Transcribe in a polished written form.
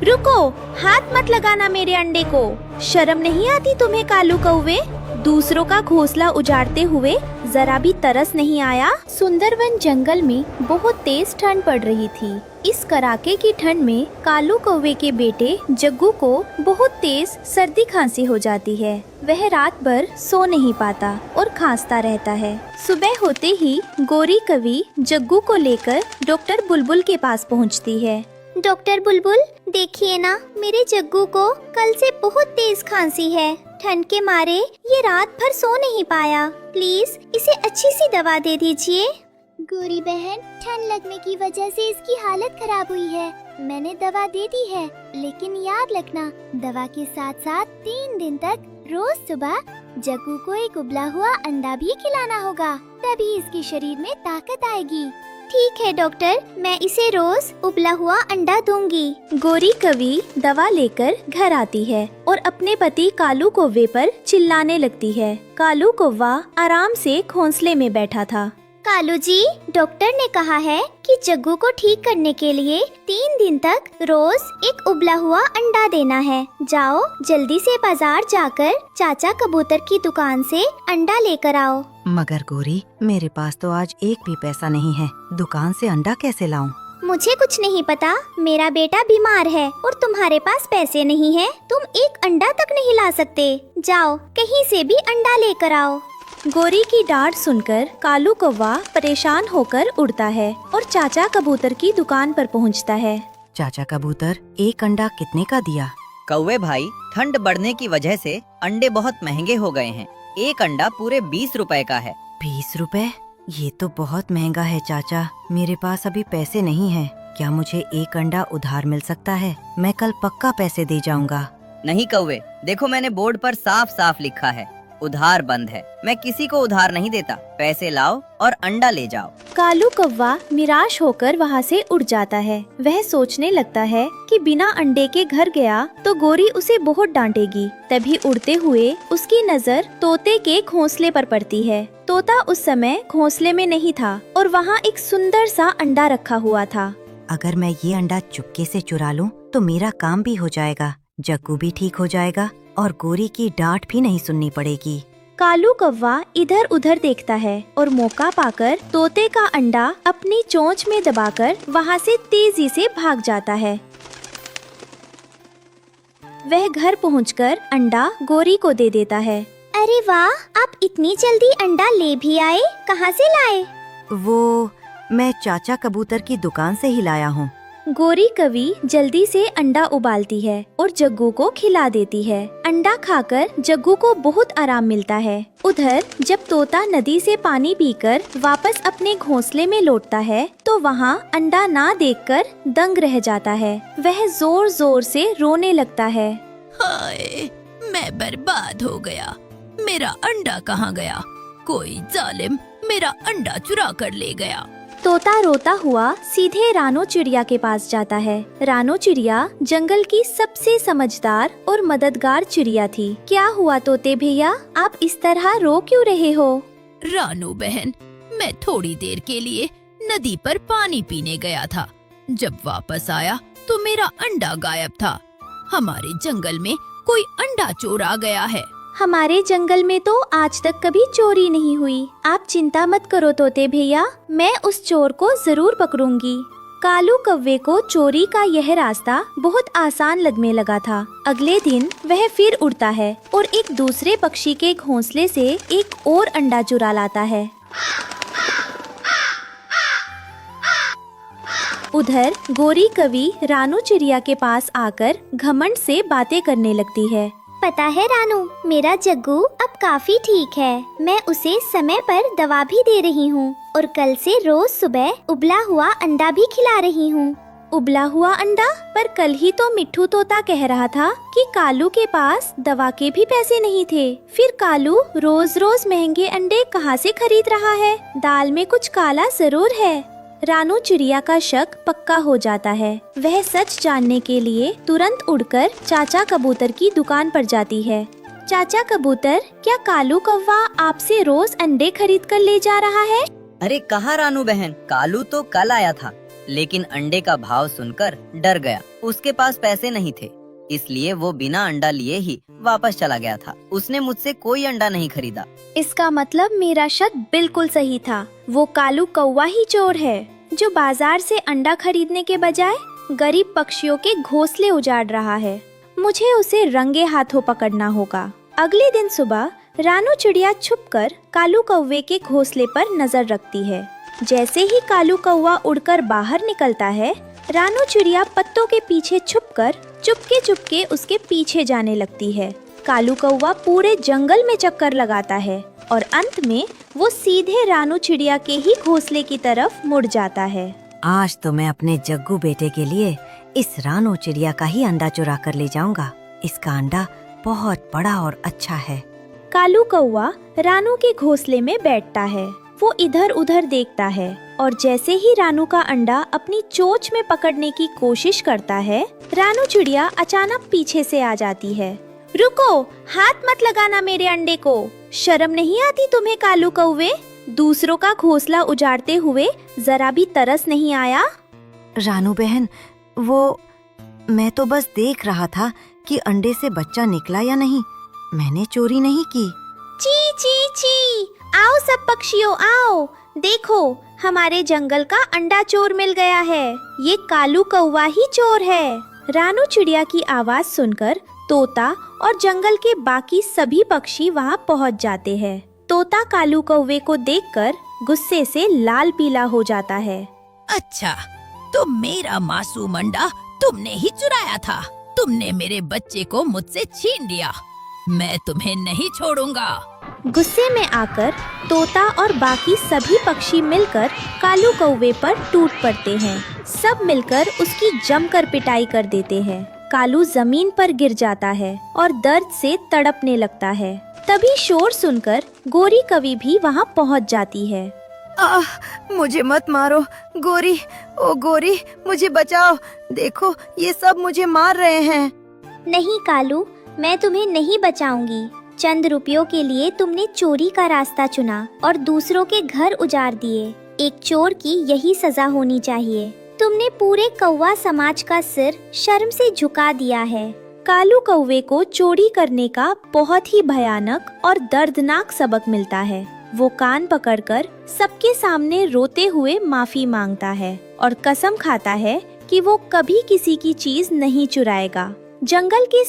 रुको, हाथ मत लगाना मेरे अंडे को। शर्म नहीं आती तुम्हें कालू कौवे? दूसरों का घोंसला उजाड़ते हुए जरा भी तरस नहीं आया? सुंदरवन जंगल में बहुत तेज ठंड पड़ रही थी। इस कड़ाके की ठंड में कालू कौवे के बेटे जग्गू को बहुत तेज सर्दी खांसी हो जाती है। वह रात भर सो नहीं पाता और खांसता रहता है। सुबह होते ही गोरी कवि जग्गू को लेकर डॉक्टर बुलबुल के पास पहुंचती है। डॉक्टर बुलबुल, देखिए ना, मेरे जग्गू को कल से बहुत तेज खांसी है। ठंड के मारे ये रात भर सो नहीं पाया। प्लीज इसे अच्छी सी दवा दे दीजिए। गोरी बहन, ठंड लगने की वजह से इसकी हालत खराब हुई है। मैंने दवा दे दी है, लेकिन याद रखना, दवा के साथ साथ 3 दिन तक रोज सुबह जग्गू को एक उबला हुआ अंडा भी खिलाना होगा, तभी इसके शरीर में ताकत आएगी। ठीक है डॉक्टर, मैं इसे रोज उबला हुआ अंडा दूंगी। गोरी कवि दवा लेकर घर आती है और अपने पति कालू कौवे पर चिल्लाने लगती है। कालू कौवा आराम से घोंसले में बैठा था। कालू जी, डॉक्टर ने कहा है कि जग्गू को ठीक करने के लिए 3 दिन तक रोज एक उबला हुआ अंडा देना है। जाओ जल्दी से बाजार जाकर चाचा कबूतर की दुकान से अंडा लेकर आओ। मगर गोरी, मेरे पास तो आज एक भी पैसा नहीं है, दुकान से अंडा कैसे लाऊं? मुझे कुछ नहीं पता, मेरा बेटा बीमार है और तुम्हारे पास पैसे नहीं है। तुम एक अंडा तक नहीं ला सकते। जाओ कहीं से भी अंडा लेकर आओ। गोरी की डांट सुनकर कालू कौवा परेशान होकर उड़ता है और चाचा कबूतर की दुकान पर पहुंचता है। चाचा कबूतर, एक अंडा कितने का दिया? कौवे भाई, ठंड बढ़ने की वजह से अंडे बहुत महंगे हो गए हैं। एक अंडा पूरे 20 रुपए का है। 20 रुपए? ये तो बहुत महंगा है चाचा। मेरे पास अभी पैसे नहीं है। क्या मुझे एक अंडा उधार मिल सकता है? मैं कल पक्का पैसे दे जाऊंगा। नहीं कौवे, देखो मैंने बोर्ड पर साफ साफ लिखा है, उधार बंद है। मैं किसी को उधार नहीं देता। पैसे लाओ और अंडा ले जाओ। कालू कौवा निराश होकर वहाँ से उड़ जाता है। वह सोचने लगता है कि बिना अंडे के घर गया तो गोरी उसे बहुत डांटेगी। तभी उड़ते हुए उसकी नजर तोते के घोंसले पर पड़ती है। तोता उस समय घोंसले में नहीं था और वहाँ एक सुंदर सा अंडा रखा हुआ था। अगर मैं ये अंडा चुपके से चुरा लूं तो मेरा काम भी हो जाएगा, जग्गू भी ठीक हो जाएगा और गोरी की डांट भी नहीं सुननी पड़ेगी। कालू कौवा इधर उधर देखता है और मौका पाकर तोते का अंडा अपनी चोंच में दबाकर वहाँ से तेजी से भाग जाता है। वह घर पहुंचकर अंडा गोरी को दे देता है। अरे वाह, आप इतनी जल्दी अंडा ले भी आए, कहाँ से लाए? वो मैं चाचा कबूतर की दुकान से ही लाया हूँ। गोरी कवि जल्दी से अंडा उबालती है और जग्गू को खिला देती है। अंडा खाकर जग्गू को बहुत आराम मिलता है। उधर जब तोता नदी से पानी पीकर वापस अपने घोंसले में लौटता है तो वहाँ अंडा ना देखकर दंग रह जाता है। वह जोर जोर से रोने लगता है। हाय, मैं बर्बाद हो गया। मेरा अंडा कहाँ गया? कोई जालिम मेरा अंडा चुरा कर ले गया। तोता रोता हुआ सीधे रानो चिड़िया के पास जाता है। रानो चिड़िया जंगल की सबसे समझदार और मददगार चिड़िया थी। क्या हुआ तोते भैया, आप इस तरह रो क्यों रहे हो? रानू बहन, मैं थोड़ी देर के लिए नदी पर पानी पीने गया था। जब वापस आया तो मेरा अंडा गायब था। हमारे जंगल में कोई अंडा चोर आ गया है। हमारे जंगल में तो आज तक कभी चोरी नहीं हुई। आप चिंता मत करो तोते भैया, मैं उस चोर को जरूर पकड़ूंगी। कालू कौवे को चोरी का यह रास्ता बहुत आसान लगने लगा था। अगले दिन वह फिर उड़ता है और एक दूसरे पक्षी के घोंसले से एक और अंडा चुरा लाता है। उधर गोरी कवि रानू चिड़िया के पास आकर घमंड से बातें करने लगती है। पता है रानू, मेरा जग्गू अब काफी ठीक है। मैं उसे समय पर दवा भी दे रही हूँ और कल से रोज सुबह उबला हुआ अंडा भी खिला रही हूँ। उबला हुआ अंडा? पर कल ही तो मिट्ठू तोता कह रहा था कि कालू के पास दवा के भी पैसे नहीं थे। फिर कालू रोज रोज महंगे अंडे कहाँ से खरीद रहा है? दाल में कुछ काला जरूर है। रानू चिड़िया का शक पक्का हो जाता है। वह सच जानने के लिए तुरंत उड़कर चाचा कबूतर की दुकान पर जाती है। चाचा कबूतर, क्या कालू कौवा आपसे रोज अंडे खरीद कर ले जा रहा है? अरे कहाँ रानू बहन, कालू तो कल आया था। लेकिन अंडे का भाव सुनकर डर गया। उसके पास पैसे नहीं थे, इसलिए वो बिना अंडा लिए ही वापस चला गया था। उसने मुझसे कोई अंडा नहीं खरीदा। इसका मतलब मेरा शक बिल्कुल सही था। वो कालू कौवा ही चोर है, जो बाजार से अंडा खरीदने के बजाय गरीब पक्षियों के घोंसले उजाड़ रहा है। मुझे उसे रंगे हाथों पकड़ना होगा। अगले दिन सुबह रानू चिड़िया छुपकर कालू कौवे के घोंसले पर नजर रखती है। जैसे ही कालू कौवा उड़कर बाहर निकलता है, रानू चिड़िया पत्तों के पीछे छुपकर चुपके चुपके उसके पीछे जाने लगती है। कालू कौवा पूरे जंगल में चक्कर लगाता है और अंत में वो सीधे रानू चिड़िया के ही घोंसले की तरफ मुड़ जाता है। आज तो मैं अपने जग्गू बेटे के लिए इस रानू चिड़िया का ही अंडा चुरा कर ले जाऊंगा। इसका अंडा बहुत बड़ा और अच्छा है। कालू कौवा रानू के घोंसले में बैठता है। वो इधर उधर देखता है और जैसे ही रानू का अंडा अपनी चोंच में पकड़ने की कोशिश करता है, रानू चिड़िया अचानक पीछे से आ जाती है। रुको, हाथ मत लगाना मेरे अंडे को। शर्म नहीं आती तुम्हें कालू कौवे? दूसरों का घोंसला उजाड़ते हुए जरा भी तरस नहीं आया? रानू बहन, वो मैं तो बस देख रहा था कि अंडे से बच्चा निकला या नहीं। मैंने चोरी नहीं की। ची ची ची, आओ सब पक्षियों आओ, देखो हमारे जंगल का अंडा चोर मिल गया है। ये कालू कौवा ही चोर है। रानू चिड़िया की आवाज सुनकर तोता और जंगल के बाकी सभी पक्षी वहाँ पहुँच जाते हैं। तोता कालू कौवे को देखकर गुस्से से लाल पीला हो जाता है। अच्छा, तो मेरा मासूम अंडा तुमने ही चुराया था। तुमने मेरे बच्चे को मुझसे छीन लिया। मैं तुम्हें नहीं छोड़ूंगा। गुस्से में आकर तोता और बाकी सभी पक्षी मिलकर कालू कौवे पर टूट पड़ते हैं। सब मिलकर उसकी जमकर पिटाई कर देते हैं। कालू जमीन पर गिर जाता है और दर्द से तड़पने लगता है। तभी शोर सुनकर गोरी कवि भी वहाँ पहुँच जाती है। मुझे मत मारो गोरी, ओ गोरी मुझे बचाओ। देखो ये सब मुझे मार रहे हैं। नहीं कालू, मैं तुम्हें नहीं बचाऊंगी। चंद रुपयों के लिए तुमने चोरी का रास्ता चुना और दूसरों के घर उजाड़ दिए। एक चोर की यही सजा होनी चाहिए। तुमने पूरे कौवा समाज का सिर शर्म से झुका दिया है। कालू कौवे को चोरी करने का बहुत ही भयानक और दर्दनाक सबक मिलता है। वो कान पकड़कर सबके सामने रोते हुए माफी मांगता है और कसम खाता है कि वो कभी किसी की चीज नहीं चुराएगा। जंगल के